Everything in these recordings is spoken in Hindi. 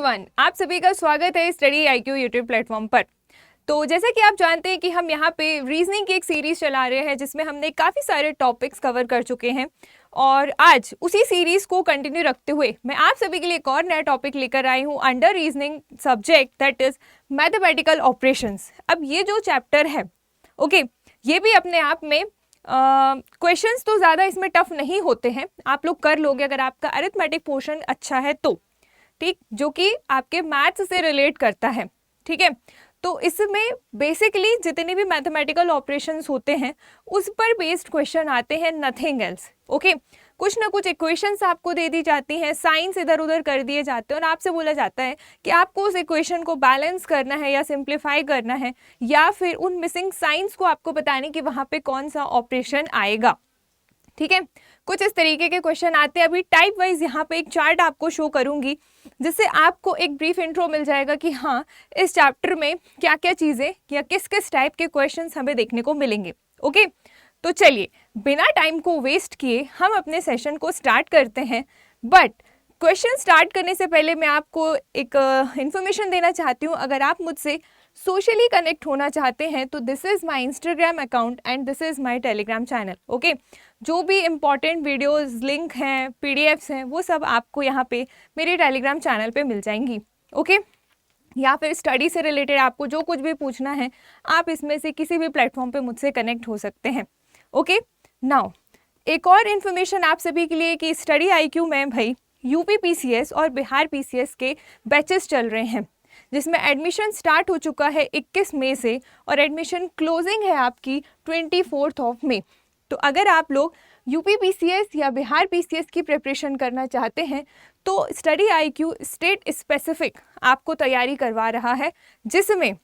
एवरीवन, आप सभी का स्वागत है स्टडी आईक्यू यूट्यूब प्लेटफॉर्म पर। तो जैसा कि आप जानते हैं कि हम यहाँ पे रीजनिंग की एक सीरीज चला रहे हैं जिसमें हमने काफ़ी सारे टॉपिक्स कवर कर चुके हैं और आज उसी सीरीज को कंटिन्यू रखते हुए मैं आप सभी के लिए एक और नया टॉपिक लेकर आई हूँ under reasoning subject, that is mathematical operations. अब ये जो चैप्टर है ये भी अपने आप में क्वेश्चंस तो ज़्यादा इसमें टफ नहीं होते हैं, आप लोग कर लोगे अगर आपका अरिथमेटिक पोर्शन अच्छा है तो, ठीक, जो कि आपके मैथ्स से रिलेट करता है। ठीक है, तो इसमें बेसिकली जितने भी मैथमेटिकल ऑपरेशंस होते हैं उस पर बेस्ड क्वेश्चन आते हैं, नथिंग एल्स। ओके, कुछ ना कुछ इक्वेशंस आपको दे दी जाती हैं, साइंस इधर उधर कर दिए जाते हैं और आपसे बोला जाता है कि आपको उस इक्वेशन को बैलेंस करना है या सिंप्लीफाई करना है या फिर उन मिसिंग साइंस को आपको बताने कि वहाँ पे कौन सा ऑपरेशन आएगा। ठीक है, कुछ इस तरीके के क्वेश्चन आते हैं। अभी टाइप वाइज यहाँ पे एक चार्ट आपको शो करूंगी जिससे आपको एक ब्रीफ इंट्रो मिल जाएगा कि हाँ इस चैप्टर में क्या क्या चीज़ें या किस किस टाइप के क्वेश्चंस हमें देखने को मिलेंगे। ओके, तो चलिए बिना टाइम को वेस्ट किए हम अपने सेशन को स्टार्ट करते हैं। बट क्वेश्चन स्टार्ट करने से पहले मैं आपको एक इन्फॉर्मेशन देना चाहती हूँ। अगर आप मुझसे सोशली कनेक्ट होना चाहते हैं तो this is my Instagram account and this is my Telegram channel. Okay, जो भी इम्पॉर्टेंट वीडियोस, लिंक हैं, पीडीएफ्स हैं, वो सब आपको यहाँ पे मेरे टेलीग्राम चैनल पे मिल जाएंगी। ओके, या फिर स्टडी से रिलेटेड आपको जो कुछ भी पूछना है आप इसमें से किसी भी प्लेटफॉर्म पे मुझसे कनेक्ट हो सकते हैं। ओके, नाउ एक और इन्फॉर्मेशन आप सभी के लिए कि स्टडी आईक्यू में भाई यूपी पीसीएस और बिहार पीसीएस के बैचेस चल रहे हैं जिसमें एडमिशन स्टार्ट हो चुका है 21 मई से और एडमिशन क्लोजिंग है आपकी 24 मई। तो अगर आप लोग यूपी पीसीएस या बिहार पीसीएस की प्रिपरेशन करना चाहते हैं तो स्टडी आईक्यू स्टेट स्पेसिफिक आपको तैयारी करवा रहा है, जिसमें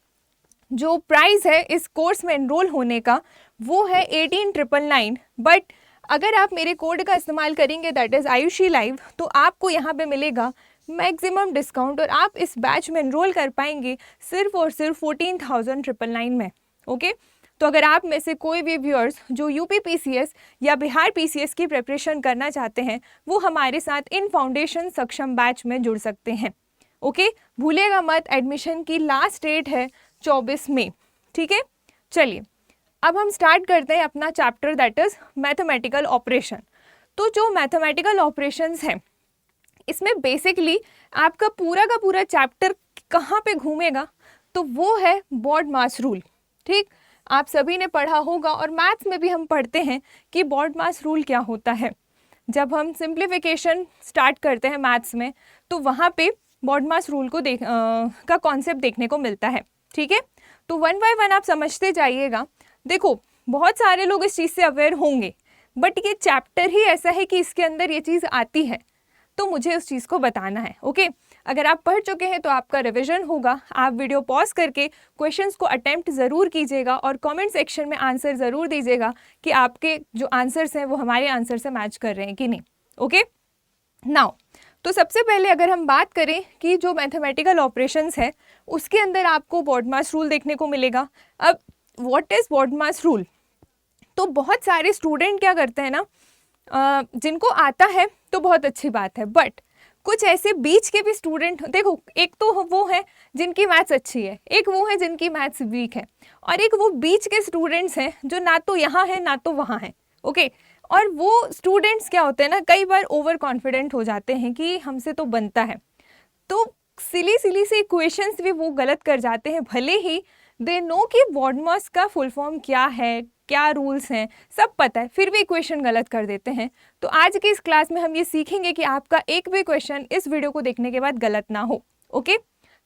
जो प्राइस है इस कोर्स में एनरोल होने का वो है 18,999। बट अगर आप मेरे कोड का इस्तेमाल करेंगे दैट इज़ आयुषी लाइव तो आपको यहाँ पे मिलेगा मैक्सिमम डिस्काउंट और आप इस बैच में एनरोल कर पाएंगे सिर्फ और सिर्फ 14,999 में। ओके, तो अगर आप में से कोई भी व्यूअर्स जो यूपी पीसीएस या बिहार पीसीएस की प्रिपरेशन करना चाहते हैं वो हमारे साथ इन फाउंडेशन सक्षम बैच में जुड़ सकते हैं। ओके, भूलिएगा मत, एडमिशन की लास्ट डेट है 24 मई। ठीक है, चलिए अब हम स्टार्ट करते हैं अपना chapter that is mathematical operation. तो जो मैथमेटिकल ऑपरेशंस हैं इसमें बेसिकली आपका पूरा का पूरा चैप्टर कहाँ पे घूमेगा तो वो है बॉड मास रूल। ठीक, आप सभी ने पढ़ा होगा और मैथ्स में भी हम पढ़ते हैं कि बॉड मास रूल क्या होता है। जब हम सिंप्लीफिकेशन स्टार्ट करते हैं मैथ्स में तो वहाँ पे बॉड मास रूल को का कॉन्सेप्ट देखने को मिलता है। ठीक है, तो वन बाय वन आप समझते जाइएगा। देखो बहुत सारे लोग इस चीज़ से अवेयर होंगे बट ये चैप्टर ही ऐसा है कि इसके अंदर ये चीज़ आती है तो मुझे उस चीज़ को बताना है। ओके, अगर आप पढ़ चुके हैं तो आपका रिवीजन होगा। आप वीडियो पॉज करके क्वेश्चंस को अटेम्प्ट ज़रूर कीजिएगा और कमेंट सेक्शन में आंसर ज़रूर दीजिएगा कि आपके जो आंसर्स हैं वो हमारे आंसर से मैच कर रहे हैं कि नहीं। ओके, नाउ तो सबसे पहले अगर हम बात करें कि जो मैथमेटिकल ऑपरेशंस है उसके अंदर आपको बॉड मास रूल देखने को मिलेगा। अब what is BODMAS rule, तो बहुत सारे स्टूडेंट क्या करते हैं ना, जिनको आता है तो बहुत अच्छी बात है बट कुछ ऐसे बीच के भी स्टूडेंट, देखो एक तो वो है जिनकी मैथ्स अच्छी है, एक वो है जिनकी मैथ्स वीक है और एक वो बीच के स्टूडेंट्स हैं जो ना तो यहाँ है ना तो वहाँ हैं। ओके, और वो स्टूडेंट्स क्या होते हैं ना, कई बार ओवर कॉन्फिडेंट हो जाते हैं कि हमसे तो बनता है, तो सिली से इक्वेशंस भी वो गलत कर जाते हैं। भले ही दे नो कि बॉड मास का फुल फॉर्म क्या है, क्या रूल्स हैं, सब पता है, फिर भी इक्वेशन गलत कर देते हैं। तो आज की इस क्लास में हम ये सीखेंगे कि आपका एक भी क्वेश्चन इस वीडियो को देखने के बाद गलत ना हो। ओके,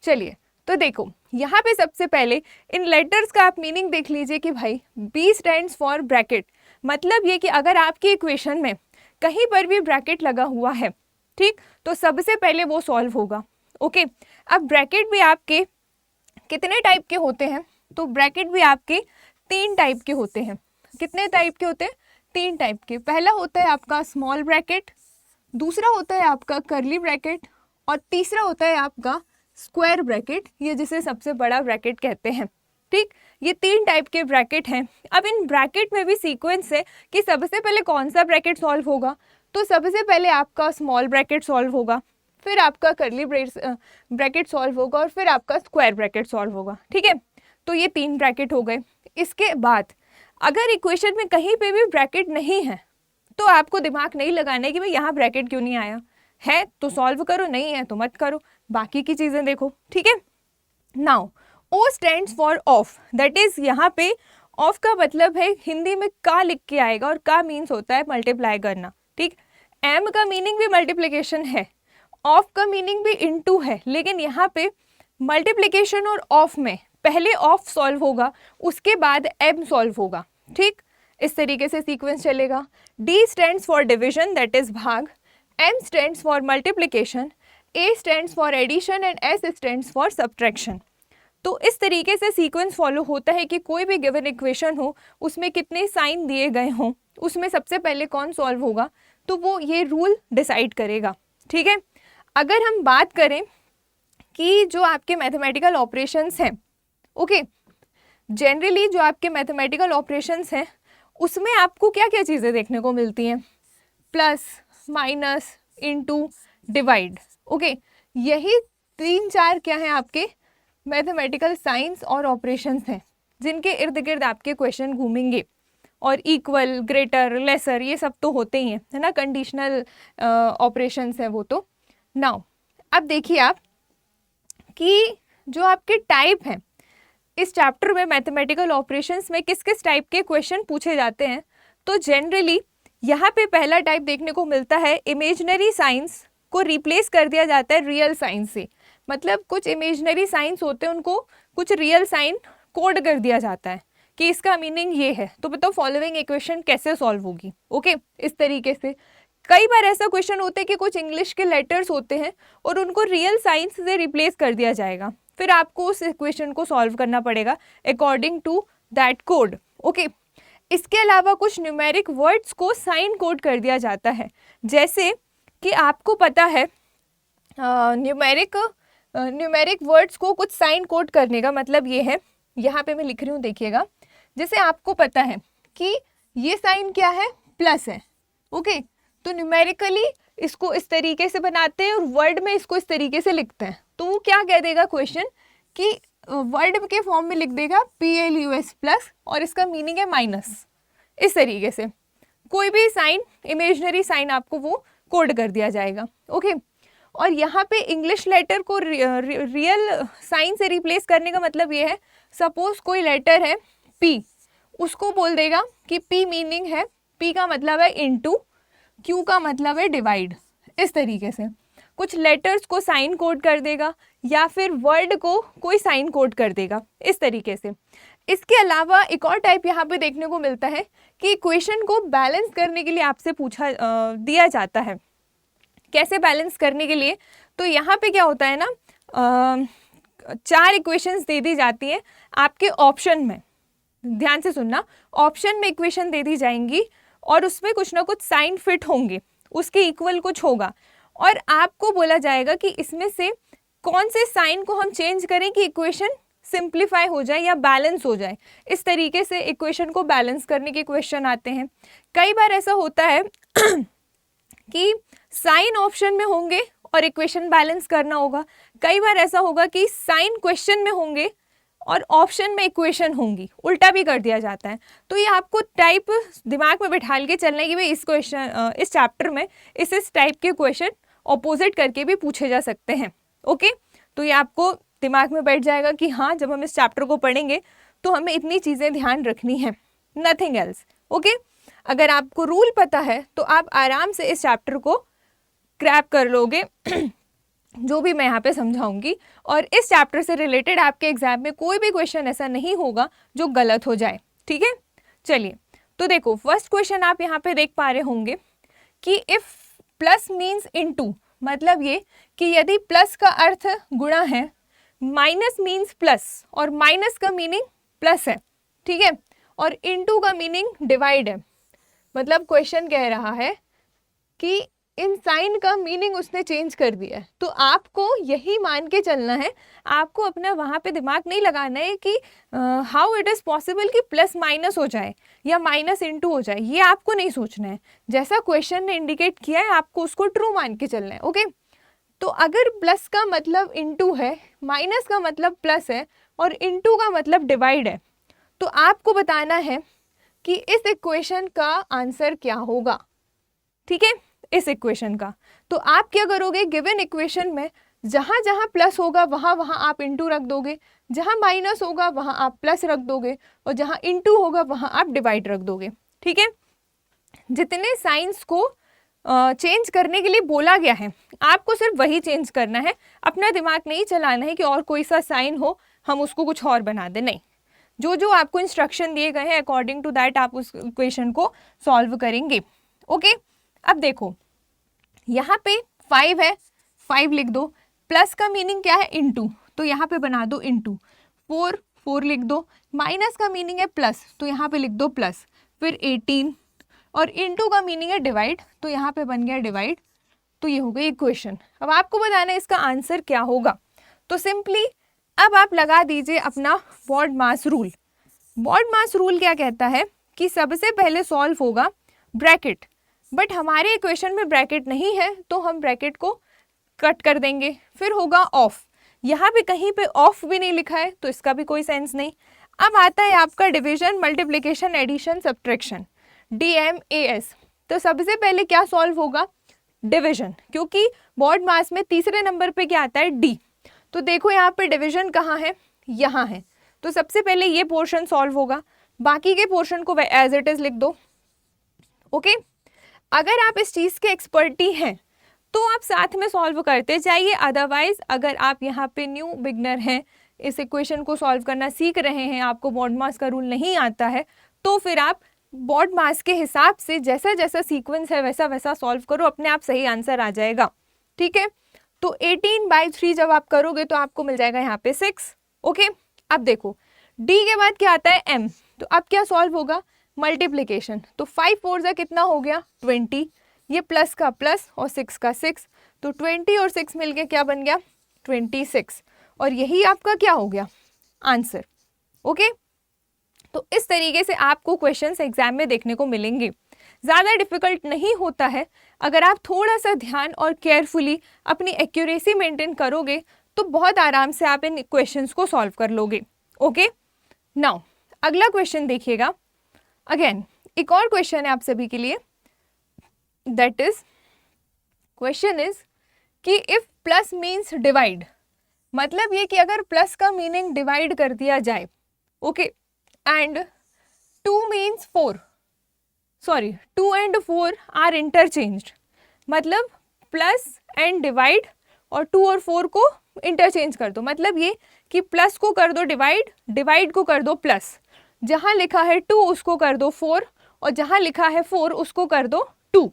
चलिए तो देखो यहाँ पे सबसे पहले इन लेटर्स का आप मीनिंग देख लीजिए कि भाई बी स्टैंड्स फॉर ब्रैकेट, मतलब ये कि अगर आपकी इक्वेशन में कहीं पर भी ब्रैकेट लगा हुआ है, ठीक, तो सबसे पहले वो सॉल्व होगा। ओके, अब ब्रैकेट भी आपके कितने टाइप के होते हैं, तो ब्रैकेट भी आपके 3 टाइप के होते हैं। कितने टाइप के होते हैं? 3 टाइप के। पहला होता है आपका स्मॉल ब्रैकेट, दूसरा होता है आपका कर्ली ब्रैकेट और तीसरा होता है आपका स्क्वायर ब्रैकेट, ये जिसे सबसे बड़ा ब्रैकेट कहते हैं। ठीक, ये 3 टाइप के ब्रैकेट हैं। अब इन ब्रैकेट में भी सीक्वेंस है कि सबसे पहले कौन सा ब्रैकेट सॉल्व होगा, तो सबसे पहले आपका स्मॉल ब्रैकेट सॉल्व होगा, फिर आपका कर्ली ब्रैकेट सॉल्व होगा और फिर आपका स्क्वायर ब्रैकेट सॉल्व होगा, ठीक है। तो ये 3 ब्रैकेट हो गए। इसके बाद अगर इक्वेशन में कहीं पे भी ब्रैकेट नहीं है तो आपको दिमाग नहीं लगाना है कि भाई यहाँ ब्रैकेट क्यों नहीं आया, है तो सॉल्व करो, नहीं है तो मत करो, बाकी की चीज़ें देखो, ठीक है। Now O stands for of, that is यहाँ पे ऑफ का मतलब है हिंदी में का लिख के आएगा और का मीन्स होता है मल्टीप्लाई करना, ठीक। एम का मीनिंग भी मल्टीप्लिकेशन है, ऑफ का मीनिंग भी इनटू है, लेकिन यहाँ पे मल्टीप्लिकेशन और ऑफ में पहले ऑफ सॉल्व होगा उसके बाद एम सॉल्व होगा, ठीक। इस तरीके से सीक्वेंस चलेगा। D stands for division, that is भाग, M stands for multiplication, A stands for addition and S stands for subtraction. तो इस तरीके से सीक्वेंस फॉलो होता है कि कोई भी गिवन इक्वेशन हो उसमें कितने साइन दिए गए हों, उसमें सबसे पहले कौन सॉल्व होगा, तो वो ये रूल डिसाइड करेगा, ठीक है। अगर हम बात करें कि जो आपके मैथमेटिकल ऑपरेशंस हैं, ओके, जनरली जो आपके मैथमेटिकल ऑपरेशंस हैं उसमें आपको क्या क्या चीज़ें देखने को मिलती हैं, plus, minus, into, divide, okay. यही 3-4 क्या हैं आपके मैथमेटिकल साइंस और ऑपरेशंस हैं जिनके इर्द गिर्द आपके क्वेश्चन घूमेंगे। और इक्वल, ग्रेटर, लेसर, ये सब तो होते ही हैं, है ना, कंडीशनल ऑपरेशंस हैं वो तो। नाउ अब देखिए आप कि जो आपके टाइप हैं इस चैप्टर में मैथमेटिकल ऑपरेशंस में किस किस टाइप के क्वेश्चन पूछे जाते हैं, तो जनरली यहाँ पे पहला टाइप देखने को मिलता है इमेजिनरी साइंस को रिप्लेस कर दिया जाता है रियल साइंस से। मतलब कुछ इमेजिनरी साइंस होते हैं उनको कुछ रियल साइन कोड कर दिया जाता है कि इसका मीनिंग ये है, तो बताओ फॉलोइंग इक्वेशन कैसे सॉल्व होगी, ओके। इस तरीके से कई बार ऐसा क्वेश्चन होता है कि कुछ इंग्लिश के लेटर्स होते हैं और उनको रियल साइंस से रिप्लेस कर दिया जाएगा, फिर आपको उस इक्वेशन को सॉल्व करना पड़ेगा according to that code, okay. इसके अलावा कुछ न्यूमेरिक वर्ड्स को साइन कोड कर दिया जाता है, जैसे कि आपको पता है न्यूमेरिक वर्ड्स को कुछ साइन कोड करने का मतलब ये है, यहाँ पे मैं लिख रही हूँ देखिएगा, जैसे आपको पता है कि ये साइन क्या है, प्लस है, ओके। तो न्यूमेरिकली इसको इस तरीके से बनाते हैं और वर्ड में इसको इस तरीके से लिखते हैं, तो वो क्या कह देगा क्वेश्चन कि वर्ड के फॉर्म में लिख देगा PLUS प्लस और इसका मीनिंग है माइनस। इस तरीके से कोई भी साइन, इमेजिनरी साइन आपको वो कोड कर दिया जाएगा, ओके। और यहाँ पे इंग्लिश लेटर को रियल साइन से रिप्लेस करने का मतलब ये है, सपोज कोई लेटर है P, उसको बोल देगा कि P मीनिंग है, P का मतलब है इनटू, Q का मतलब है डिवाइड। इस तरीके से कुछ लेटर्स को साइन कोड कर देगा या फिर वर्ड को कोई साइन कोड कर देगा, इस तरीके से। इसके अलावा एक और टाइप यहाँ पे देखने को मिलता है कि इक्वेशन को बैलेंस करने के लिए आपसे दिया जाता है। कैसे बैलेंस करने के लिए, तो यहाँ पे क्या होता है ना, 4 इक्वेशंस दे दी जाती हैं आपके ऑप्शन में, ध्यान से सुनना, ऑप्शन में इक्वेशन दे दी जाएंगी और उसमें कुछ ना कुछ साइन फिट होंगे, उसके इक्वल कुछ होगा और आपको बोला जाएगा कि इसमें से कौन से साइन को हम चेंज करें कि इक्वेशन सिंप्लीफाई हो जाए या बैलेंस हो जाए। इस तरीके से इक्वेशन को बैलेंस करने के क्वेश्चन आते हैं। कई बार ऐसा होता है कि साइन ऑप्शन में होंगे और इक्वेशन बैलेंस करना होगा, कई बार ऐसा होगा कि साइन क्वेश्चन में होंगे और ऑप्शन में इक्वेशन होंगी, उल्टा भी कर दिया जाता है। तो ये आपको टाइप दिमाग में बिठा के चलना है कि भाई इस चैप्टर में इस टाइप के क्वेश्चन ऑपोजिट करके भी पूछे जा सकते हैं, ओके। तो ये आपको दिमाग में बैठ जाएगा कि हाँ, जब हम इस चैप्टर को पढ़ेंगे तो हमें इतनी चीज़ें ध्यान रखनी है, नथिंग एल्स, ओके। अगर आपको रूल पता है तो आप आराम से इस चैप्टर को क्रैप कर लोगे जो भी मैं यहाँ पे समझाऊंगी, और इस चैप्टर से रिलेटेड आपके एग्जाम में कोई भी क्वेश्चन ऐसा नहीं होगा जो गलत हो जाए, ठीक है। चलिए, तो देखो फर्स्ट क्वेश्चन आप यहाँ पे देख पा रहे होंगे कि इफ प्लस मीन्स इनटू, मतलब ये कि यदि प्लस का अर्थ गुणा है, माइनस मीन्स प्लस और माइनस का मीनिंग प्लस है, ठीक है, और इनटू का मीनिंग डिवाइड है। मतलब क्वेश्चन कह रहा है कि इन साइन का मीनिंग उसने चेंज कर दिया है, तो आपको यही मान के चलना है, आपको अपना वहाँ पे दिमाग नहीं लगाना है कि हाउ इट इज़ पॉसिबल कि प्लस माइनस हो जाए या माइनस इनटू हो जाए, ये आपको नहीं सोचना है। जैसा क्वेश्चन ने इंडिकेट किया है आपको उसको ट्रू मान के चलना है, ओके। तो अगर प्लस का मतलब इनटू है, माइनस का मतलब प्लस है और इनटू का मतलब डिवाइड है, तो आपको बताना है कि इस इक्वेशन का आंसर क्या होगा। ठीक है, इस इक्वेशन का। तो आप क्या करोगे, गिवन इक्वेशन में जहाँ जहाँ प्लस होगा वहाँ वहाँ आप इनटू रख दोगे, जहाँ माइनस होगा वहाँ आप प्लस रख दोगे, और जहाँ इनटू होगा वहाँ आप डिवाइड रख दोगे। ठीक है, जितने साइंस को चेंज करने के लिए बोला गया है आपको सिर्फ वही चेंज करना है, अपना दिमाग नहीं चलाना है कि और कोई सा साइन हो हम उसको कुछ और बना दें, नहीं। जो जो आपको इंस्ट्रक्शन दिए गए हैं अकॉर्डिंग टू दैट आप उस इक्वेशन को सॉल्व करेंगे। ओके, अब देखो यहाँ पे 5 है, 5 लिख दो, प्लस का मीनिंग क्या है, इनटू, तो यहाँ पे बना दो इनटू, 4 4 लिख दो, माइनस का मीनिंग है प्लस, तो यहाँ पे लिख दो प्लस, फिर 18, और इनटू का मीनिंग है डिवाइड, तो यहाँ पे बन गया डिवाइड। तो ये हो गई इक्वेशन। अब आपको बताना है इसका आंसर क्या होगा। तो सिंपली अब आप लगा दीजिए अपना बॉडमास रूल। बॉडमास रूल क्या कहता है कि सबसे पहले सॉल्व होगा ब्रैकेट, बट हमारे इक्वेशन में ब्रैकेट नहीं है तो हम ब्रैकेट को कट कर देंगे, फिर होगा ऑफ। यहाँ पे कहीं पे ऑफ भी नहीं लिखा है तो इसका भी कोई सेंस नहीं। अब आता है आपका division, multiplication, addition, subtraction, DMAS। तो सबसे पहले क्या सॉल्व होगा, डिवीजन, क्योंकि बॉड मास में तीसरे नंबर पे क्या आता है, D। तो देखो यहाँ पे डिवीजन कहाँ है, यहाँ है, तो सबसे पहले ये पोर्शन सॉल्व होगा, बाकी के पोर्शन को एज इट इज लिख दो। ओके, अगर आप इस चीज़ के एक्सपर्टी हैं तो आप साथ में सॉल्व करते जाइए, अदरवाइज अगर आप यहाँ पे न्यू बिगनर हैं, इस इक्वेशन को सॉल्व करना सीख रहे हैं, आपको बॉड मास का रूल नहीं आता है, तो फिर आप बॉड मास के हिसाब से जैसा जैसा सीक्वेंस है वैसा वैसा सॉल्व करो, अपने आप सही आंसर आ जाएगा। ठीक है, तो 18/3 जब आप करोगे तो आपको मिल जाएगा यहाँ पे 6। ओके, अब देखो D के बाद क्या आता है, M। तो अब क्या सॉल्व होगा, मल्टीप्लिकेशन। तो 5 4 जा कितना हो गया, 20, ये प्लस का प्लस और 6 का 6, तो 20 और 6 मिलके क्या बन गया, 26, और यही आपका क्या हो गया, आंसर। ओके, तो इस तरीके से आपको क्वेश्चंस एग्जाम में देखने को मिलेंगे। ज़्यादा डिफिकल्ट नहीं होता है, अगर आप थोड़ा सा ध्यान और केयरफुली अपनी एक्यूरेसी मेंटेन करोगे तो बहुत आराम से आप इन क्वेश्चंस को सॉल्व कर लोगे। ओके, नाउ अगला क्वेश्चन देखिएगा। अगेन एक और क्वेश्चन है आप सभी के लिए, दैट इज क्वेश्चन इज कि इफ प्लस मीन्स डिवाइड, मतलब ये कि अगर प्लस का मीनिंग डिवाइड कर दिया जाए, okay, and 2 means 4, sorry 2 and 4 are interchanged, मतलब प्लस एंड डिवाइड और 2 और 4 को इंटरचेंज कर दो, मतलब ये कि प्लस को कर दो डिवाइड, डिवाइड को कर दो प्लस, जहाँ लिखा है 2 उसको कर दो 4 और जहाँ लिखा है 4 उसको कर दो 2,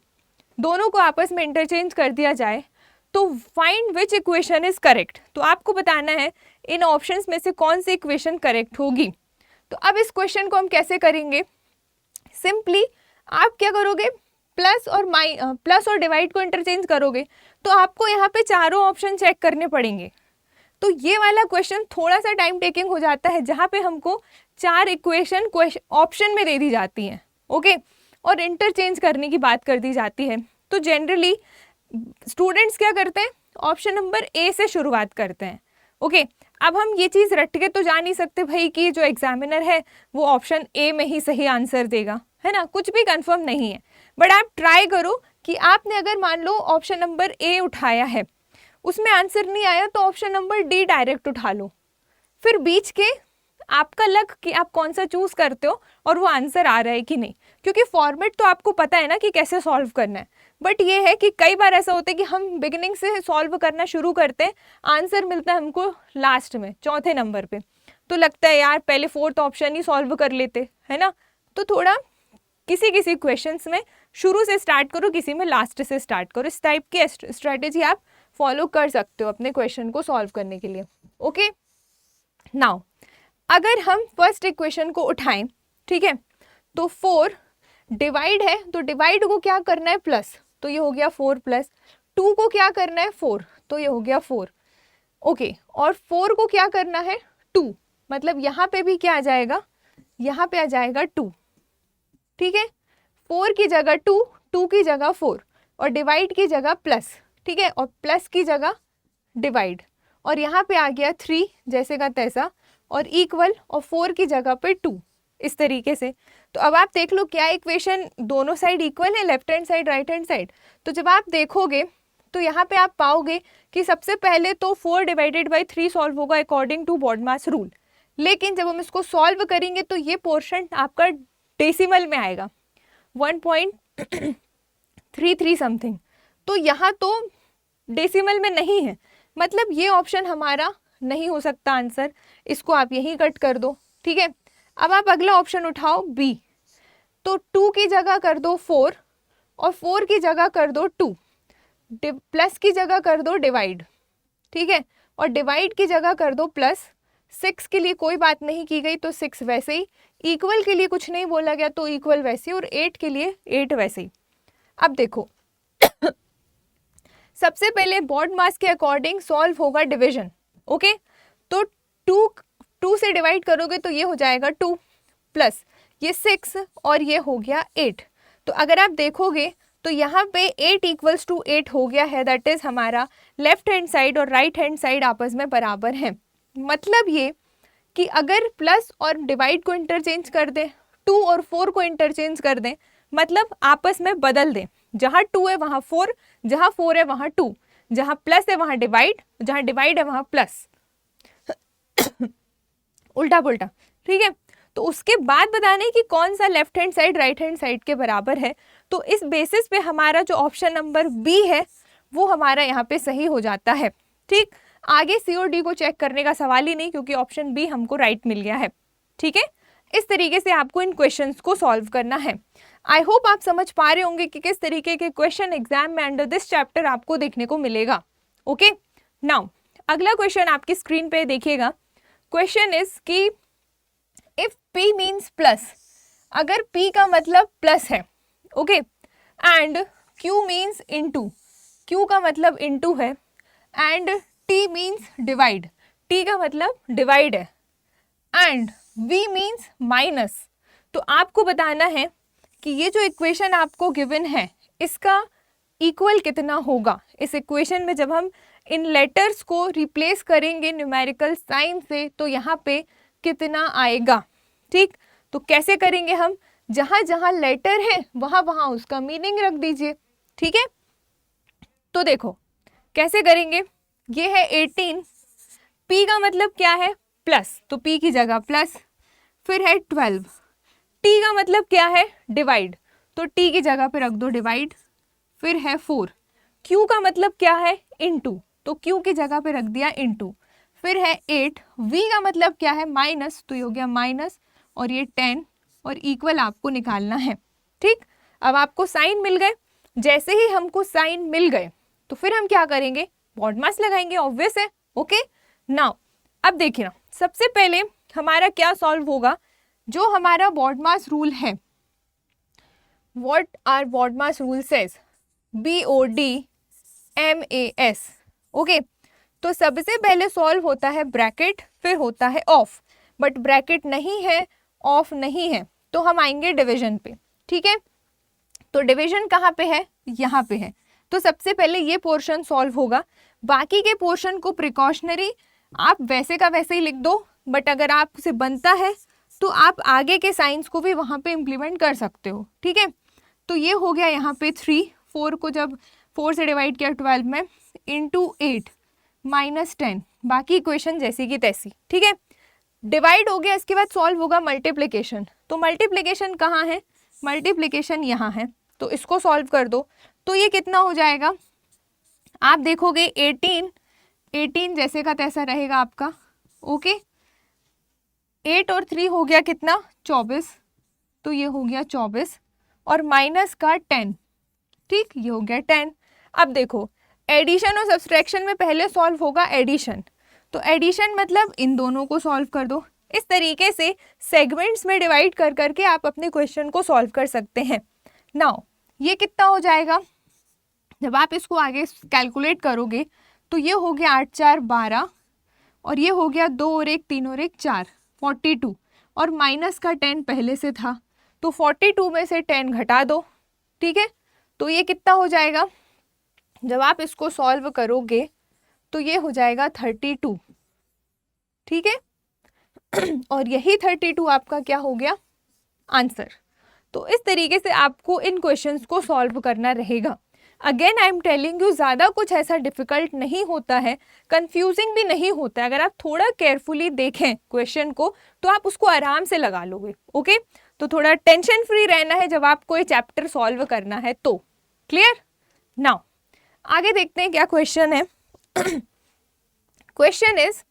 दोनों को आपस में इंटरचेंज कर दिया जाए तो find which equation is correct. तो आपको बताना है इन ऑप्शंस में से कौन सी इक्वेशन करेक्ट होगी। तो अब इस क्वेश्चन को हम कैसे करेंगे, सिंपली आप क्या करोगे, प्लस और डिवाइड को इंटरचेंज करोगे, तो आपको यहाँ पे चारों ऑप्शन चेक करने पड़ेंगे। तो ये वाला क्वेश्चन थोड़ा सा टाइम टेकिंग हो जाता है, जहाँ पे हमको 4 इक्वेशन ऑप्शन में दे दी जाती हैं, ओके, और इंटरचेंज करने की बात कर दी जाती है। तो जनरली स्टूडेंट्स क्या करते हैं, ऑप्शन नंबर A से शुरुआत करते हैं। ओके, अब हम ये चीज़ रट के तो जा नहीं सकते भाई कि जो एग्जामिनर है वो ऑप्शन A में ही सही आंसर देगा, है ना, कुछ भी कंफर्म नहीं है। बट आप ट्राई करो कि आपने अगर मान लो ऑप्शन नंबर A उठाया है, उसमें आंसर नहीं आया तो ऑप्शन नंबर D डायरेक्ट उठा लो, फिर बीच के आपका लक कि आप कौन सा चूज़ करते हो और वो आंसर आ रहा है कि नहीं, क्योंकि फॉर्मेट तो आपको पता है ना कि कैसे सॉल्व करना है। बट ये है कि कई बार ऐसा होता है कि हम बिगिनिंग से सॉल्व करना शुरू करते हैं, आंसर मिलता है हमको लास्ट में, चौथे नंबर पे, तो लगता है यार पहले 4th ऑप्शन ही सॉल्व कर लेते, है ना। तो थोड़ा किसी किसी क्वेश्चंस में शुरू से स्टार्ट करो, किसी में लास्ट से स्टार्ट करो, इस टाइप की स्ट्रैटेजी आप फॉलो कर सकते हो अपने क्वेश्चन को सॉल्व करने के लिए। ओके, नाउ अगर हम फर्स्ट इक्वेशन को उठाएं, ठीक है, तो 4 डिवाइड है, तो डिवाइड को क्या करना है, प्लस, तो ये हो गया 4 प्लस 2 को क्या करना है 4, तो ये हो गया 4। ओके, और 4 को क्या करना है 2, मतलब यहाँ पे भी क्या आ जाएगा, यहाँ पे आ जाएगा 2, ठीक है, 4 की जगह 2, 2 की जगह 4 और डिवाइड की जगह प्लस, ठीक है, और प्लस की जगह डिवाइड, और यहाँ पे आ गया 3 जैसे का तैसा, और इक्वल, और 4 की जगह पे 2, इस तरीके से। तो अब आप देख लो क्या इक्वेशन दोनों साइड इक्वल है, left hand side right hand side. तो जब आप देखोगे तो यहाँ पे आप पाओगे कि सबसे पहले तो 4 डिवाइडेड बाई 3 सॉल्व होगा अकॉर्डिंग टू बॉडमास रूल, लेकिन जब हम इसको सॉल्व करेंगे तो ये पोर्शन आपका डेसिमल में आएगा 1.33 समथिंग। तो यहाँ तो डेसिमल में नहीं है, मतलब ये ऑप्शन हमारा नहीं हो सकता आंसर, इसको आप यहीं कट कर दो। ठीक है, अब आप अगला ऑप्शन उठाओ बी, तो 2 की जगह कर दो 4 और 4 की जगह कर दो 2, प्लस की जगह कर दो डिवाइड, ठीक है, और डिवाइड की जगह कर दो प्लस। 6 के लिए कोई बात नहीं की गई तो 6 वैसे ही, इक्वल के लिए कुछ नहीं बोला गया तो इक्वल वैसे ही, और 8 के लिए 8 वैसे ही। अब देखो सबसे पहले बॉड मास के अकॉर्डिंग सॉल्व होगा डिवीजन। ओके, तो 2 से डिवाइड करोगे तो ये हो जाएगा 2 प्लस ये 6 और ये हो गया 8। तो अगर आप देखोगे तो यहाँ पे 8 इक्वल्स टू 8 हो गया है, दैट इज हमारा लेफ्ट हैंड साइड और राइट हैंड साइड आपस में बराबर हैं। मतलब ये कि अगर प्लस और डिवाइड को इंटरचेंज कर दें, 2 और 4 को इंटरचेंज कर दें, मतलब आपस में बदल दें, जहाँ 2 है वहाँ 4, जहाँ 4 है वहाँ 2, जहाँ प्लस है वहाँ डिवाइड, जहाँ डिवाइड है वहाँ प्लस, उल्टा पुल्टा। ठीक है, तो उसके बाद बताने कि कौन सा left hand side right hand side के बराबर है। तो इस बेसिस पे हमारा जो ऑप्शन नंबर बी है वो हमारा यहाँ पे सही हो जाता है। ठीक, आगे सी और डी को चेक करने का सवाल ही नहीं, क्योंकि ऑप्शन बी हमको राइट मिल गया है। ठीक है, इस तरीके से आपको इन क्वेश्चंस को सॉल्व करना है। आई होप आप समझ पा रहे होंगे कि किस तरीके के क्वेश्चन एग्जाम में अंडर दिस चैप्टर आपको देखने को मिलेगा। ओके, नाउ अगला क्वेश्चन आपकी स्क्रीन पे देखिएगा। क्वेश्चन इज कि इफ P मीन्स प्लस, अगर P का मतलब प्लस है, okay, and Q means into, Q का मतलब इनटू है, and T means divide, T का मतलब डिवाइड है, एंड V मीन्स माइनस। तो आपको बताना है कि ये जो इक्वेशन आपको गिवन है इसका इक्वल कितना होगा। इस इक्वेशन में जब हम इन लेटर्स को रिप्लेस करेंगे न्यूमेरिकल साइन से तो यहाँ पे कितना आएगा। ठीक, तो कैसे करेंगे हम, जहाँ जहाँ लेटर है वहाँ वहाँ उसका मीनिंग रख दीजिए। ठीक है, तो देखो कैसे करेंगे। ये है 18, P का मतलब क्या है प्लस, तो P की जगह प्लस, फिर है 12, T का मतलब क्या है डिवाइड, तो T की जगह पे रख दो डिवाइड, फिर है 4, Q का मतलब क्या है इनटू, तो Q की जगह पे रख दिया इनटू, फिर है 8, V का मतलब क्या है माइनस, तो ये हो गया माइनस, और ये 10, और इक्वल आपको निकालना है। ठीक, अब आपको साइन मिल गए, जैसे ही हमको साइन मिल गए तो फिर हम क्या करेंगे, बॉड मास लगाएंगे, ऑब्वियस है। ओके, नाउ अब देखिए ना, सबसे पहले हमारा क्या सॉल्व होगा, जो हमारा बॉड मास रूल है, what are BODMAS rule says, BODMAS। Okay, तो सबसे पहले सॉल्व होता है ब्रैकेट, फिर होता है ऑफ, बट ब्रैकेट नहीं है, ऑफ नहीं है, तो हम आएंगे डिवीजन पे। ठीक है, तो डिवीजन कहाँ पे है, यहाँ पे है, तो सबसे पहले ये पोर्शन सॉल्व होगा, बाकी के पोर्शन को प्रिकॉशनरी आप वैसे का वैसे ही लिख दो, बट अगर आपसे बनता है तो आप आगे के साइंस को भी वहाँ पे इम्प्लीमेंट कर सकते हो। ठीक है, तो ये हो गया यहाँ पे 3, 4 को जब 4 से डिवाइड किया 12 में, इंटू 8 माइनस 10, बाकी इक्वेशन जैसी की तैसी। ठीक है, डिवाइड हो गया, इसके बाद सॉल्व होगा मल्टीप्लिकेशन, तो मल्टीप्लिकेशन कहाँ है, मल्टीप्लिकेशन यहाँ है, तो इसको सॉल्व कर दो, तो ये कितना हो जाएगा, आप देखोगे 18 जैसे का तैसा रहेगा आपका। ओके, 8 और 3 हो गया कितना 24, तो ये हो गया 24, और माइनस का 10, ठीक, ये हो गया 10। अब देखो एडिशन और सब्सट्रैक्शन में पहले सॉल्व होगा एडिशन, तो एडिशन मतलब इन दोनों को सॉल्व कर दो। इस तरीके से सेगमेंट्स में डिवाइड कर करके आप अपने क्वेश्चन को सॉल्व कर सकते हैं। नाउ ये कितना हो जाएगा, जब आप इसको आगे कैलकुलेट करोगे तो ये हो गया 8 4 12, और ये हो गया 2 और 1 3 और 1 4, 42, और माइनस का 10 पहले से था, तो 42 में से 10 घटा दो। ठीक है, तो ये कितना हो जाएगा, जब आप इसको सॉल्व करोगे तो ये हो जाएगा 32, ठीक है। और यही 32 आपका क्या हो गया, आंसर। तो इस तरीके से आपको इन क्वेश्चंस को सॉल्व करना रहेगा। Again I am telling you, ज़्यादा कुछ ऐसा डिफिकल्ट नहीं होता है, कंफ्यूजिंग भी नहीं होता है। अगर आप थोड़ा केयरफुली देखें क्वेश्चन को तो आप उसको आराम से लगा लोगे। ओके, तो थोड़ा टेंशन फ्री रहना है जब आप कोई चैप्टर सॉल्व करना है तो। क्लियर? नाउ आगे देखते हैं क्या क्वेश्चन है। क्वेश्चन इज,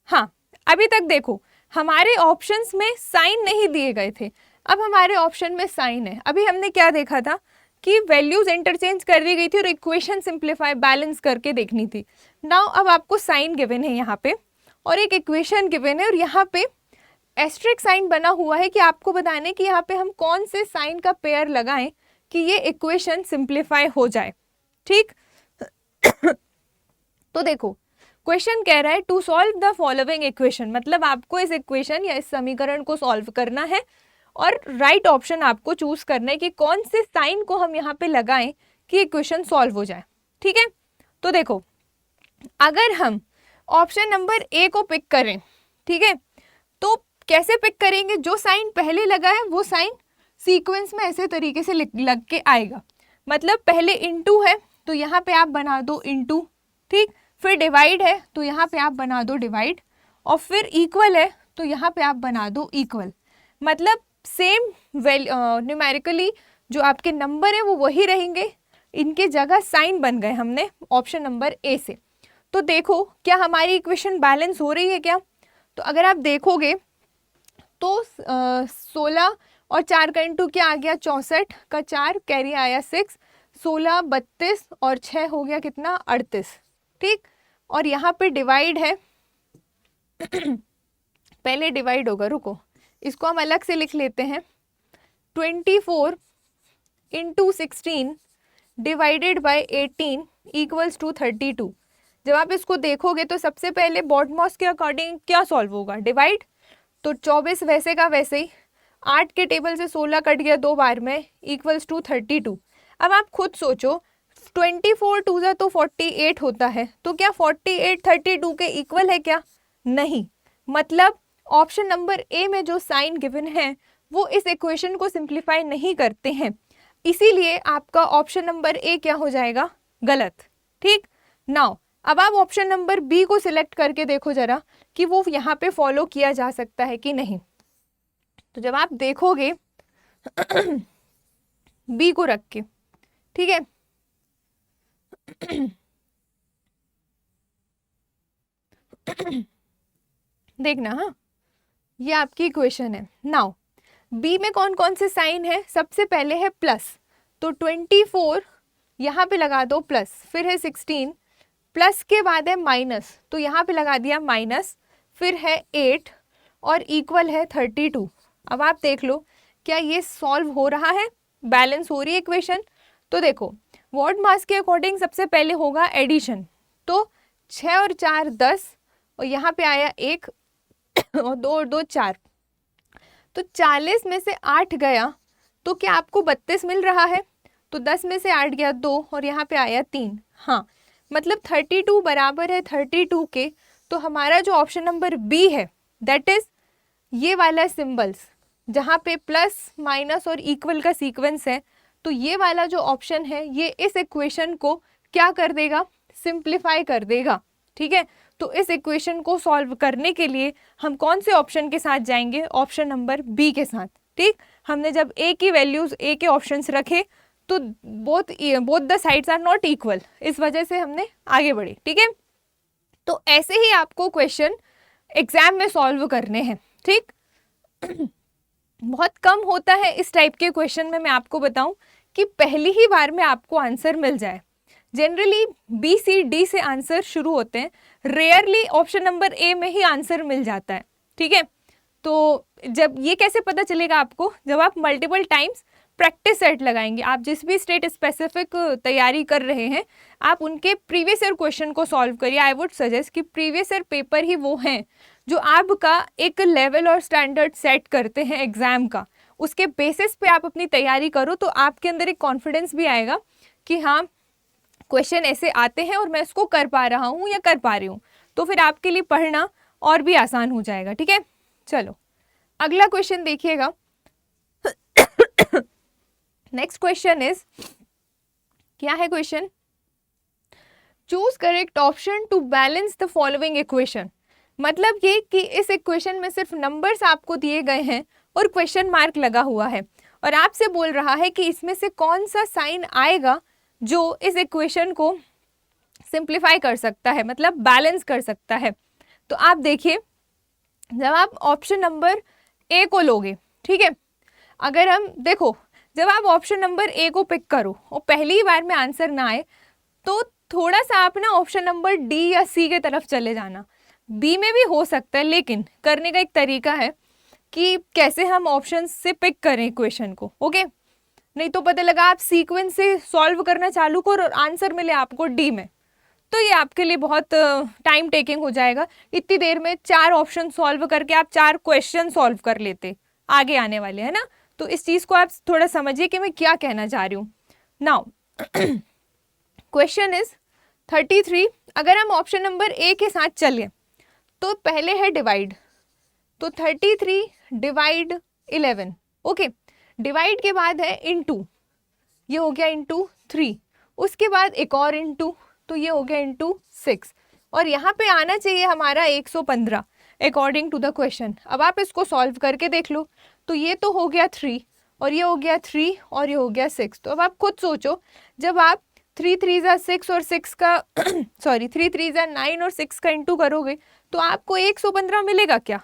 हाँ अभी तक देखो हमारे ऑप्शंस में साइन नहीं दिए गए थे, अब हमारे ऑप्शन में साइन है। अभी हमने क्या देखा था कि वैल्यूज इंटरचेंज कर दी गई थी और इक्वेशन सिंप्लीफाई बैलेंस करके देखनी थी। नाउ अब आपको साइन गिवन है यहाँ पे और एक इक्वेशन गिवन है और यहाँ पे एस्ट्रिक साइन बना हुआ है कि आपको बताने कि यहाँ पे हम कौन से साइन का पेयर लगाएं कि ये इक्वेशन सिंप्लीफाई हो जाए। ठीक तो देखो क्वेश्चन कह रहा है to solve the following equation, मतलब आपको इस इक्वेशन या इस समीकरण को सॉल्व करना है और राइट ऑप्शन आपको चूज करना है कि कौन से साइन को हम यहाँ पे लगाएं कि इक्वेशन सॉल्व हो जाए। ठीक है, तो देखो अगर हम ऑप्शन नंबर ए को पिक करें, ठीक है, तो कैसे पिक करेंगे, जो साइन पहले लगा है वो साइन सीक्वेंस में ऐसे तरीके से लग के आएगा। मतलब पहले इनटू है तो यहाँ पे आप बना दो इनटू, ठीक, फिर डिवाइड है तो यहाँ पे आप बना दो डिवाइड, और फिर इक्वल है तो यहाँ पे आप बना दो इक्वल। मतलब सेम न्यूमेरिकली जो आपके नंबर है वो वही रहेंगे, इनके जगह साइन बन गए हमने ऑप्शन नंबर ए से। तो देखो क्या हमारी इक्वेशन बैलेंस हो रही है क्या। तो अगर आप देखोगे तो 16 और 4 का इंटू क्या आ गया 64 का 4 कैरी आया 6, 16 32 और 6 हो गया कितना 38। ठीक, और यहाँ पे डिवाइड है पहले डिवाइड होगा, रुको इसको हम अलग से लिख लेते हैं। 24 into 16 divided by 18 equals to 32। जब आप इसको देखोगे तो सबसे पहले बॉडमॉस के अकॉर्डिंग क्या सॉल्व होगा, डिवाइड, तो 24 वैसे का वैसे ही, 8 के टेबल से 16 कट गया 2 बार में इक्वल्स टू 32। अब आप खुद सोचो 24 टू ज़ा तो 48 होता है, तो क्या 48 32 के इक्वल है क्या, नहीं। मतलब ऑप्शन नंबर ए में जो साइन गिवन है वो इस इक्वेशन को सिंप्लीफाई नहीं करते हैं, इसीलिए आपका ऑप्शन नंबर ए क्या हो जाएगा, गलत। ठीक, नाउ अब आप ऑप्शन नंबर बी को सिलेक्ट करके देखो जरा कि वो यहाँ पे फॉलो किया जा सकता है कि नहीं। तो जब आप देखोगे बी को रख के, ठीक है, देखना, हाँ ये आपकी इक्वेशन है। नाउ बी में कौन कौन से साइन है, सबसे पहले है प्लस, तो 24 यहाँ पे लगा दो प्लस, फिर है 16, प्लस के बाद है माइनस तो यहाँ पे लगा दिया माइनस, फिर है 8 और इक्वल है 32। अब आप देख लो क्या ये सॉल्व हो रहा है, बैलेंस हो रही है इक्वेशन। तो देखो वॉट मास के अकॉर्डिंग सबसे पहले होगा एडिशन, तो 6 और 4 10 और यहाँ पे आया 1 और 2 और 2 4, तो 40 में से 8 गया तो क्या आपको 32 मिल रहा है, तो 10 में से 8 गया 2 और यहाँ पे आया 3। हाँ मतलब 32 बराबर है 32 के, तो हमारा जो ऑप्शन नंबर बी है दैट इज ये वाला सिंबल्स जहाँ पे प्लस माइनस और इक्वल का सीक्वेंस है, तो ये वाला जो ऑप्शन है ये इस इक्वेशन को क्या कर देगा, सिंप्लीफाई कर देगा। ठीक है, तो इस इक्वेशन को सॉल्व करने के लिए हम कौन से ऑप्शन के साथ जाएंगे, ऑप्शन नंबर बी के साथ। ठीक, हमने जब ए की वैल्यूज ए के ऑप्शंस रखे तो both the sides are not equal, इस वजह से हमने आगे बढ़े। ठीक है, तो ऐसे ही आपको क्वेश्चन एग्जाम में सॉल्व करने हैं। ठीक बहुत कम होता है इस टाइप के क्वेश्चन में, मैं आपको बताऊं कि पहली ही बार में आपको आंसर मिल जाए। जनरली बी सी डी से आंसर शुरू होते हैं, रेयरली ऑप्शन नंबर ए में ही आंसर मिल जाता है। ठीक है, तो जब ये कैसे पता चलेगा आपको, जब आप मल्टीपल टाइम्स प्रैक्टिस सेट लगाएंगे। आप जिस भी स्टेट स्पेसिफिक तैयारी कर रहे हैं आप उनके प्रीवियस ईयर क्वेश्चन को सॉल्व करिए। आई वुड सजेस्ट कि प्रीवियस ईयर पेपर ही वो हैं जो आपका एक लेवल और स्टैंडर्ड सेट करते हैं एग्जाम का, उसके बेसिस पे आप अपनी तैयारी करो तो आपके अंदर एक कॉन्फिडेंस भी आएगा कि हाँ क्वेश्चन ऐसे आते हैं और मैं इसको कर पा रहा हूँ या कर पा रही हूँ, तो फिर आपके लिए पढ़ना और भी आसान हो जाएगा। ठीक है, चलो अगला क्वेश्चन देखिएगा। नेक्स्ट क्वेश्चन इज, क्या है question? Choose correct option to balance the following equation. मतलब ये कि इस इक्वेशन में सिर्फ नंबर्स आपको दिए गए हैं और क्वेश्चन मार्क लगा हुआ है, और आपसे बोल रहा है कि इसमें से कौन सा साइन आएगा जो इस इक्वेशन को सिंप्लीफाई कर सकता है, मतलब बैलेंस कर सकता है। तो आप देखिए, जब आप ऑप्शन नंबर ए को लोगे, ठीक है, अगर हम देखो, जब आप ऑप्शन नंबर ए को पिक करो और पहली ही बार में आंसर ना आए, तो थोड़ा सा आप ना ऑप्शन नंबर डी या सी के तरफ चले जाना। बी में भी हो सकता है, लेकिन करने का एक तरीका है कि कैसे हम ऑप्शन से पिक करें क्वेश्चन को। ओके, नहीं तो पता लगा आप सीक्वेंस से सॉल्व करना चालू करो और आंसर मिले आपको डी में, तो ये आपके लिए बहुत टाइम टेकिंग हो जाएगा। इतनी देर में 4 ऑप्शन सॉल्व करके आप 4 क्वेश्चन सॉल्व कर लेते आगे आने वाले, है ना। तो इस चीज़ को आप थोड़ा समझिए कि मैं क्या कहना चाह रही हूँ। Now question is 33। अगर हम ऑप्शन नंबर ए के साथ चलें तो पहले है डिवाइड, तो 33 डिवाइड 11। ओके, डिवाइड के बाद है इनटू, ये हो गया इनटू 3, उसके बाद एक और इनटू, तो ये हो गया इनटू 6, और यहाँ पे आना चाहिए हमारा 115 अकॉर्डिंग टू द क्वेश्चन। अब आप इसको सॉल्व करके देख लो, तो ये तो हो गया 3 और ये हो गया 3 और ये हो गया 6। तो अब आप खुद सोचो, जब आप 3 3 6 और 6 का सॉरी 3 3 9 और 6 का इंटू करोगे तो आपको 115 मिलेगा क्या?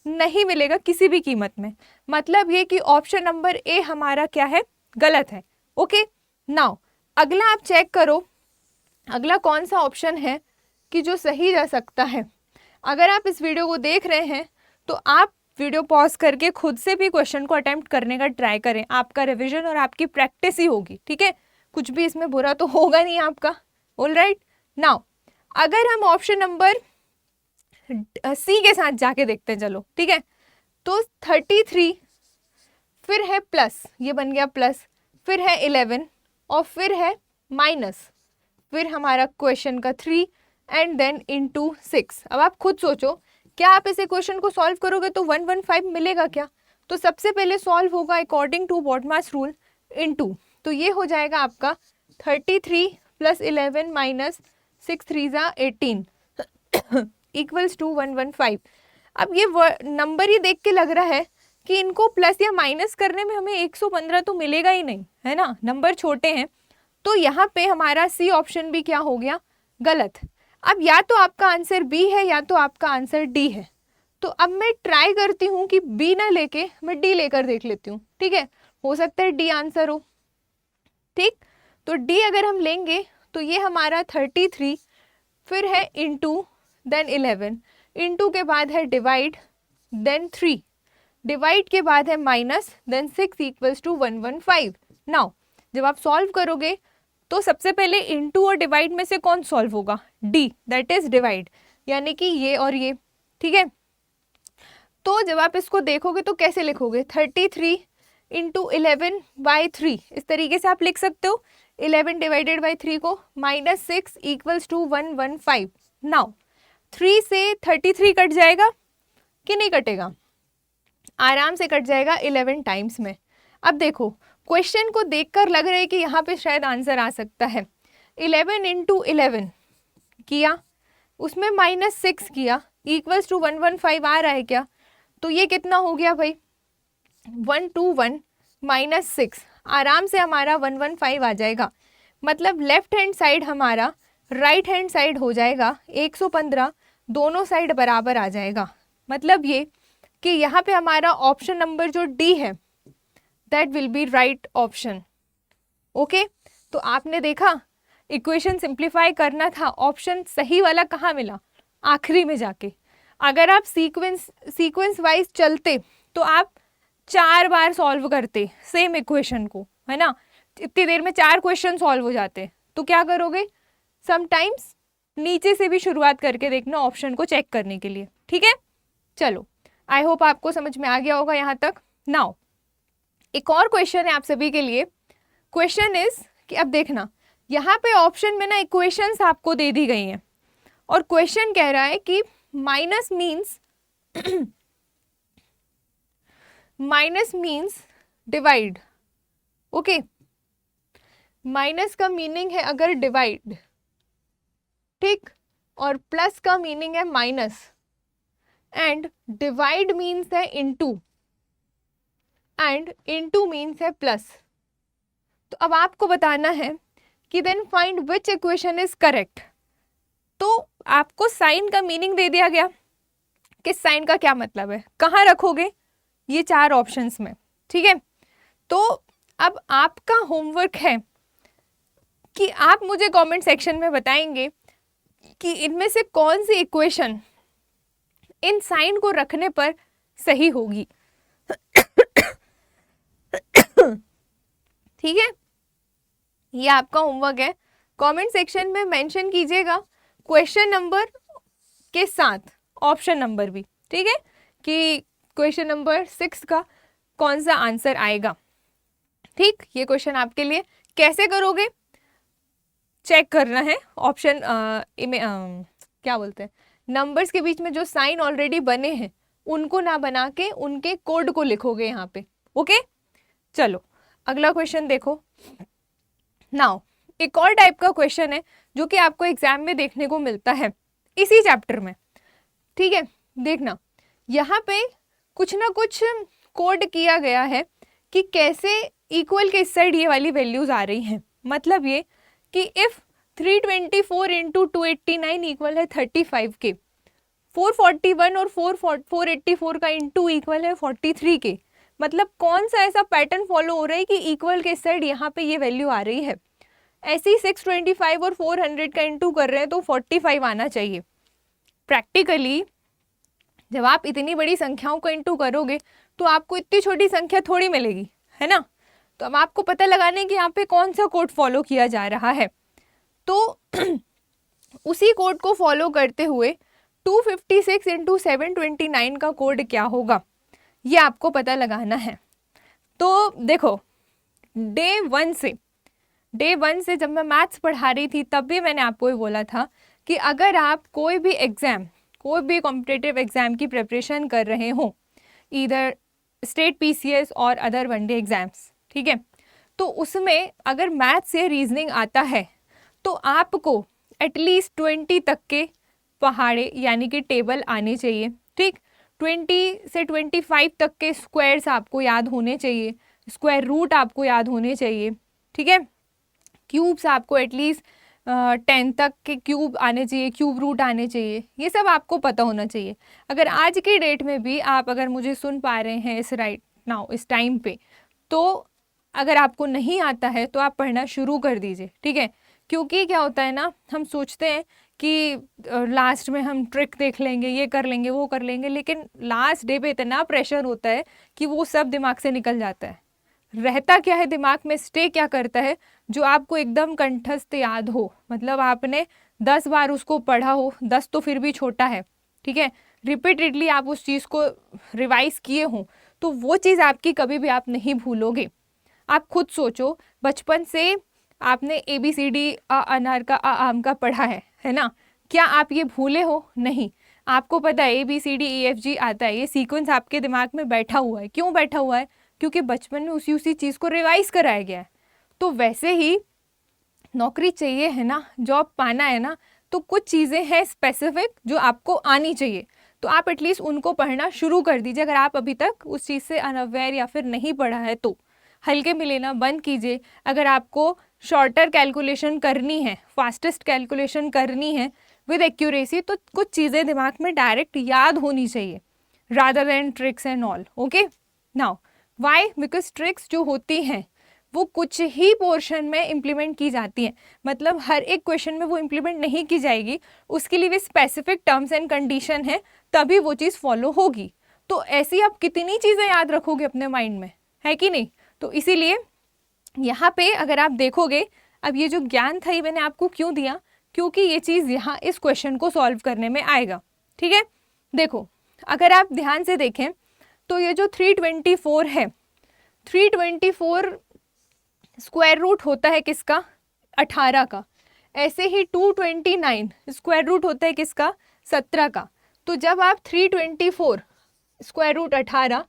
नहीं मिलेगा किसी भी कीमत में। मतलब ये कि ऑप्शन नंबर ए हमारा क्या है? गलत है। ओके, नाउ अगला आप चेक करो, अगला कौन सा ऑप्शन है कि जो सही जा सकता है। अगर आप इस वीडियो को देख रहे हैं तो आप वीडियो पॉज करके खुद से भी क्वेश्चन को अटेम्प्ट करने का ट्राई करें, आपका रिवीजन और आपकी प्रैक्टिस ही होगी। ठीक है, कुछ भी इसमें बुरा तो होगा नहीं आपका। ऑल राइट, नाउ अगर हम ऑप्शन नंबर सी के साथ जाके देखते हैं, चलो ठीक है, तो 33 फिर है प्लस, ये बन गया प्लस, फिर है 11 और फिर है माइनस, फिर हमारा क्वेश्चन का 3 एंड देन इनटू 6। अब आप खुद सोचो, क्या आप इस इक्वेशन को सॉल्व करोगे तो 115 मिलेगा क्या? तो सबसे पहले सॉल्व होगा according to BODMAS rule into, तो ये हो जाएगा आपका 33 प्लस 11 माइनस 6 3 18 इक्वल्स टू 115। अब ये नंबर ही देख के लग रहा है कि इनको प्लस या माइनस करने में हमें 115 तो मिलेगा ही नहीं, है ना, नंबर छोटे हैं। तो यहाँ पे हमारा सी ऑप्शन भी क्या हो गया? गलत। अब या तो आपका आंसर बी है या तो आपका आंसर डी है। तो अब मैं ट्राई करती हूँ कि बी ना लेके मैं डी लेकर देख लेती हूँ। ठीक है, हो सकता है डी आंसर हो। ठीक, तो डी अगर हम लेंगे तो ये हमारा 33 फिर है इनटू देन 11, इनटू के बाद है डिवाइड देन 3, डिवाइड के बाद है minus then 6 equals to 115। Now जब आप सॉल्व करोगे तो सबसे पहले इनटू और डिवाइड में से कौन सॉल्व होगा? डी, दैट इज डिवाइड, यानी कि ये और ये। ठीक है, तो जब आप इसको देखोगे तो कैसे लिखोगे? 33 इंटू 11 बाई 3, इस तरीके से आप लिख सकते हो 11 डिवाइडेड बाई 3 को, माइनस 6 इक्वल्स टू 115। नाउ 3 से 33 कट जाएगा कि नहीं कटेगा? आराम से कट जाएगा 11 टाइम्स में। अब देखो, क्वेश्चन को देखकर लग रहा है कि यहाँ पे शायद आंसर आ सकता है। 11 इंटू 11 किया, उसमें माइनस 6 किया, इक्वल्स टू 115 आ रहा है क्या? तो ये कितना हो गया भाई? 121 माइनस 6, आराम से हमारा 115 आ जाएगा। मतलब लेफ्ट हैंड साइड हमारा राइट हैंड साइड हो जाएगा 115, दोनों साइड बराबर आ जाएगा। मतलब ये कि यहाँ पे हमारा ऑप्शन नंबर जो डी है that will be right option. Okay, तो आपने देखा इक्वेशन सिंप्लीफाई करना था, ऑप्शन सही वाला कहाँ मिला? आखिरी में जाके। अगर आप सीक्वेंस वाइज चलते तो आप 4 बार सॉल्व करते सेम इक्वेशन को, है ना, इतनी देर में 4 क्वेश्चन सॉल्व हो जाते। तो क्या करोगे? समटाइम्स नीचे से भी शुरुआत करके देखना ऑप्शन को चेक करने के लिए। ठीक है, चलो आई होप आपको समझ में आ गया होगा यहाँ तक। नाउ एक और क्वेश्चन है आप सभी के लिए। क्वेश्चन इज कि अब देखना, यहाँ पे ऑप्शन में ना इक्वेशंस आपको दे दी गई हैं और क्वेश्चन कह रहा है कि minus means divide. Okay, minus का मीनिंग है अगर डिवाइड, ठीक, और प्लस का मीनिंग है माइनस, एंड डिवाइड मीन्स है इनटू, एंड इनटू मीन्स है प्लस। तो अब आपको बताना है कि then find which equation is correct. तो आपको साइन का मीनिंग दे दिया गया कि साइन का क्या मतलब है, कहाँ रखोगे, ये 4 ऑप्शंस में, ठीक है। तो अब आपका होमवर्क है कि आप मुझे कमेंट सेक्शन में बताएंगे कि इनमें से कौन सी इक्वेशन इन साइन को रखने पर सही होगी। ठीक है, ये आपका होमवर्क है। कमेंट सेक्शन में मेंशन कीजिएगा क्वेश्चन नंबर के साथ ऑप्शन नंबर भी, ठीक है, कि क्वेश्चन नंबर 6 का कौन सा आंसर आएगा। ठीक, ये क्वेश्चन आपके लिए। कैसे करोगे, चेक करना है ऑप्शन क्या बोलते हैं, नंबर्स के बीच में जो साइन ऑलरेडी बने हैं उनको ना बना के उनके कोड को लिखोगे यहाँ पे। ओके, चलो अगला क्वेश्चन देखो। नाउ एक और टाइप का क्वेश्चन है जो कि आपको एग्जाम में देखने को मिलता है इसी चैप्टर में, ठीक है। देखना, यहाँ पे कुछ ना कुछ कोड किया गया है कि कैसे इक्वल के इस साइड ये वाली वैल्यूज आ रही हैं। मतलब ये कि इफ 324 इंटू 289 इक्वल है 35 के, 441 और 484 का इंटू इक्वल है 43 के, मतलब कौन सा ऐसा पैटर्न फॉलो हो रहा है कि इक्वल के साइड यहाँ पे ये वैल्यू आ रही है। ऐसे ही 625 और 400 का इंटू कर रहे हैं तो 45 आना चाहिए। प्रैक्टिकली जब आप इतनी बड़ी संख्याओं को इंटू करोगे तो आपको इतनी छोटी संख्या थोड़ी मिलेगी, है ना। तो अब आपको पता लगाने कि यहाँ पे कौन सा कोड फॉलो किया जा रहा है। तो उसी कोड को फॉलो करते हुए 256 इंटू 729 का कोड क्या होगा, ये आपको पता लगाना है। तो देखो, डे वन से जब मैं मैथ्स पढ़ा रही थी तब भी मैंने आपको ये बोला था कि अगर आप कोई भी कॉम्पिटिटिव एग्जाम की प्रिपरेशन कर रहे हो, इधर स्टेट पीसीएस और अदर वनडे एग्जाम्स, ठीक है, तो उसमें अगर मैथ्स या रीजनिंग आता है तो आपको एटलीस्ट 20 तक के पहाड़े यानी कि टेबल आने चाहिए, ठीक। 20 से 25 तक के स्क्वायर्स आपको याद होने चाहिए, स्क्वायर रूट आपको याद होने चाहिए, ठीक है। क्यूब्स आपको एटलीस्ट 10 तक के क्यूब आने चाहिए, क्यूब रूट आने चाहिए, ये सब आपको पता होना चाहिए। अगर आज की डेट में भी आप अगर मुझे सुन पा रहे हैं इस राइट नाउ इस टाइम पे, तो अगर आपको नहीं आता है तो आप पढ़ना शुरू कर दीजिए, ठीक है। क्योंकि क्या होता है ना, हम सोचते हैं कि लास्ट में हम ट्रिक देख लेंगे, ये कर लेंगे, वो कर लेंगे, लेकिन लास्ट डे पे इतना प्रेशर होता है कि वो सब दिमाग से निकल जाता है। रहता क्या है दिमाग में, स्टे क्या करता है, जो आपको एकदम कंठस्थ याद हो, मतलब आपने 10 बार उसको पढ़ा हो, 10 तो फिर भी छोटा है, ठीक है, रिपीटेडली आप उस चीज़ को रिवाइज किए हो तो वो चीज़ आपकी कभी भी आप नहीं भूलोगे। आप खुद सोचो, बचपन से आपने ABCD अनार का आम का पढ़ा है ना, क्या आप ये भूले हो? नहीं, आपको पता है ABCD EFG आता है, ये सीक्वेंस आपके दिमाग में बैठा हुआ है। क्यों बैठा हुआ है? क्योंकि बचपन में उसी चीज़ को रिवाइज कराया गया है। तो वैसे ही नौकरी चाहिए है ना, जॉब पाना है ना, तो कुछ चीज़ें हैं स्पेसिफिक जो आपको आनी चाहिए, तो आप एटलीस्ट उनको पढ़ना शुरू कर दीजिए। अगर आप अभी तक उस चीज़ से अनअवेयर या फिर नहीं पढ़ा है तो हल्के में लेना बंद कीजिए। अगर आपको शॉर्टर कैलकुलेशन करनी है, फास्टेस्ट कैलकुलेशन करनी है विद एक्यूरेसी, तो कुछ चीज़ें दिमाग में डायरेक्ट याद होनी चाहिए rather than tricks and all. Okay, now why? Because tricks जो होती हैं वो कुछ ही पोर्शन में इम्प्लीमेंट की जाती हैं, मतलब हर एक क्वेश्चन में वो इम्प्लीमेंट नहीं की जाएगी, उसके लिए भी स्पेसिफिक टर्म्स एंड कंडीशन है, तभी वो चीज़ फॉलो होगी। तो ऐसी आप कितनी चीज़ें याद रखोगे अपने माइंड में, है कि नहीं। तो इसीलिए यहाँ पे अगर आप देखोगे, अब ये जो ज्ञान था ये मैंने आपको क्यों दिया, क्योंकि ये चीज़ यहाँ इस क्वेश्चन को सॉल्व करने में आएगा, ठीक है। देखो, अगर आप ध्यान से देखें तो ये जो 324 है, 324 स्क्वायर रूट होता है किसका? 18 का। ऐसे ही 229 स्क्वायर रूट होता है किसका? 17 का। तो जब आप 324 स्क्वायर रूट 18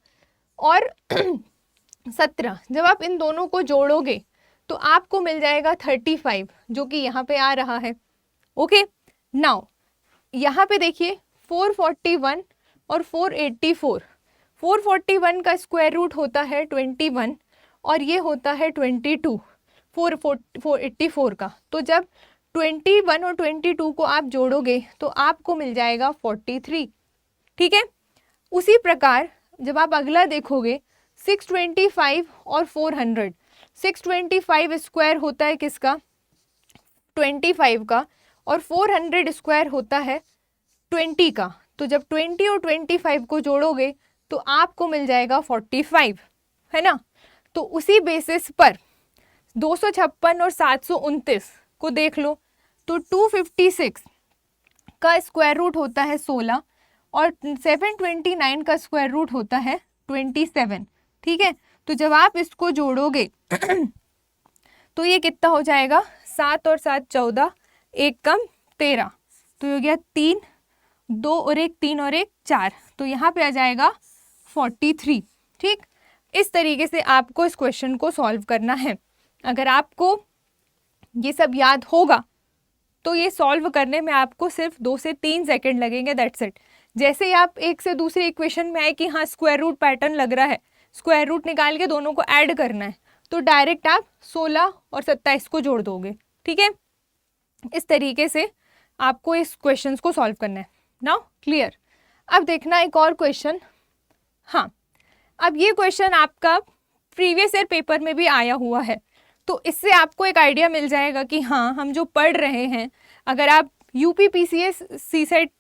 और 17 जब आप इन दोनों को जोड़ोगे तो आपको मिल जाएगा 35, जो कि यहाँ पे आ रहा है। ओके, नाउ यहाँ पे देखिए 441 और 484। 441 का स्क्वायर रूट होता है 21 और ये होता है 22 484 का। तो जब 21 और 22 को आप जोड़ोगे तो आपको मिल जाएगा 43। ठीक है, उसी प्रकार जब आप अगला देखोगे 625 और 400। 625 स्क्वायर होता है किसका? 25 का, और 400 स्क्वायर होता है 20 का। तो जब 20 और 25 को जोड़ोगे तो आपको मिल जाएगा 45, है ना। तो उसी बेसिस पर 256 और 729 को देख लो तो 256 का स्क्वायर रूट होता है 16 और 729 का स्क्वायर रूट होता है 27। ठीक है, तो जब आप इसको जोड़ोगे तो ये कितना हो जाएगा? 7 और 7 14, 1 कम 13, तो हो गया 3, 2 और 1 3 और 1 4, तो यहाँ पे आ जाएगा 43। ठीक, इस तरीके से आपको इस क्वेश्चन को सॉल्व करना है। अगर आपको ये सब याद होगा तो ये सॉल्व करने में आपको सिर्फ 2 से 3 सेकंड लगेंगे, दैट्स इट। जैसे ही आप एक से दूसरे इक्वेशन में आए कि हाँ स्क्वायर रूट पैटर्न लग रहा है, स्क्वायर रूट निकाल के दोनों को ऐड करना है, तो डायरेक्ट आप 16 और 27 को जोड़ दोगे। ठीक है, इस तरीके से आपको इस क्वेश्चंस को सॉल्व करना है। Now clear. अब देखना एक और क्वेश्चन। हाँ, अब ये क्वेश्चन आपका प्रीवियस ईयर पेपर में भी आया हुआ है, तो इससे आपको एक आइडिया मिल जाएगा कि हाँ हम जो पढ़ रहे हैं, अगर आप UP PCS CSAT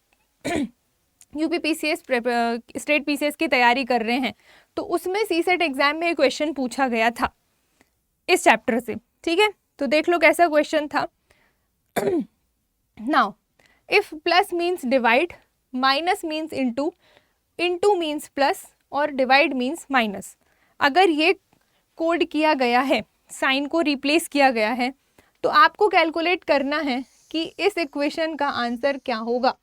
UP PCS state PCS की तैयारी कर रहे हैं तो उसमें सीसेट एग्जाम में क्वेश्चन पूछा गया था इस चैप्टर से। ठीक है, तो देख लो कैसा क्वेश्चन था। Now if plus means divide, minus means into, into means plus और डिवाइड मीन्स माइनस, अगर ये कोड किया गया है, साइन को रिप्लेस किया गया है, तो आपको कैलकुलेट करना है कि इस इक्वेशन का आंसर क्या होगा।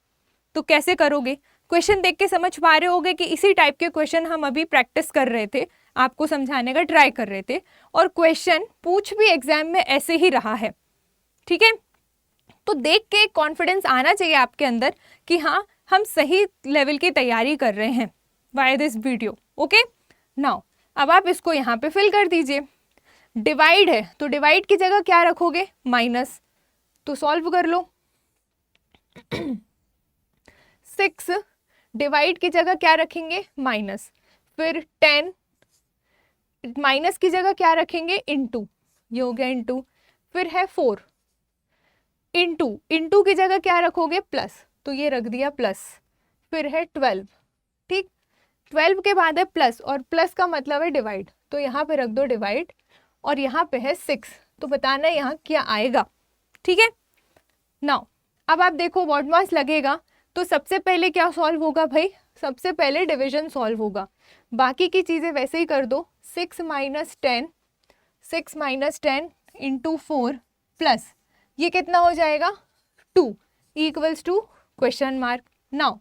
तो कैसे करोगे? क्वेश्चन देख के समझ पा रहे होगे कि इसी टाइप के क्वेश्चन हम अभी प्रैक्टिस कर रहे थे, आपको समझाने का ट्राई कर रहे थे, और क्वेश्चन पूछ भी एग्जाम में ऐसे ही रहा है। ठीक है, तो देख के कॉन्फिडेंस आना चाहिए आपके अंदर कि हाँ हम सही लेवल की तैयारी कर रहे हैं by this video. Okay, now अब आप इसको यहाँ पे फिल कर दीजिए। डिवाइड है तो डिवाइड की जगह क्या रखोगे? माइनस, तो सॉल्व कर लो। 6 डिवाइड की जगह क्या रखेंगे? माइनस, फिर 10 माइनस की जगह क्या रखेंगे? इनटू, ये हो गया इनटू, फिर है 4 इनटू, इनटू की जगह क्या रखोगे? प्लस, तो ये रख दिया प्लस, फिर है 12। ठीक, 12 के बाद है प्लस, और प्लस का मतलब है डिवाइड, तो यहाँ पे रख दो डिवाइड, और यहाँ पे है 6, तो बताना है यहाँ क्या आएगा। ठीक है, नाउ अब आप देखो व्हाट मास लगेगा, तो सबसे पहले क्या सॉल्व होगा भाई? सबसे पहले डिवीजन सॉल्व होगा, बाकी की चीज़ें वैसे ही कर दो। 6 माइनस 10 इंटू 4 प्लस ये कितना हो जाएगा? 2 equals to question mark. Now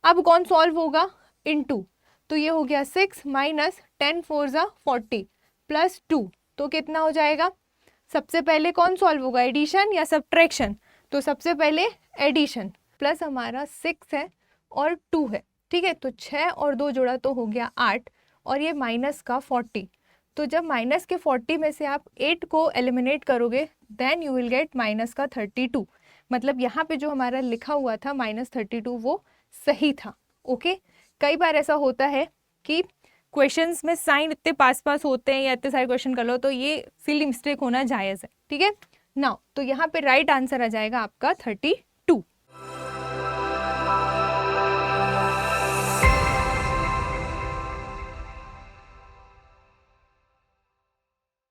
अब कौन सॉल्व होगा? इनटू, तो ये हो गया 6 माइनस 10 4 ज़ा 40 प्लस 2, तो कितना हो जाएगा? सबसे पहले कौन सॉल्व होगा? एडिशन या सब्ट्रैक्शन? तो सबसे पहले एडिशन, प्लस हमारा 6 है और 2 है। ठीक है, तो 6 और 2 जोड़ा तो हो गया 8, और ये माइनस का 40, तो जब माइनस के 40 में से आप 8 को एलिमिनेट करोगे then you will get minus का 32। मतलब यहाँ पे जो हमारा लिखा हुआ था -32 वो सही था। ओके, कई बार ऐसा होता है कि क्वेश्चंस में साइन इतने पास पास होते हैं या इतने सारे क्वेश्चन कर लो, तो ये सिली मिस्टेक होना जायज़ है। ठीक है, नाउ तो यहाँ पे राइट आंसर आ जाएगा आपका 32।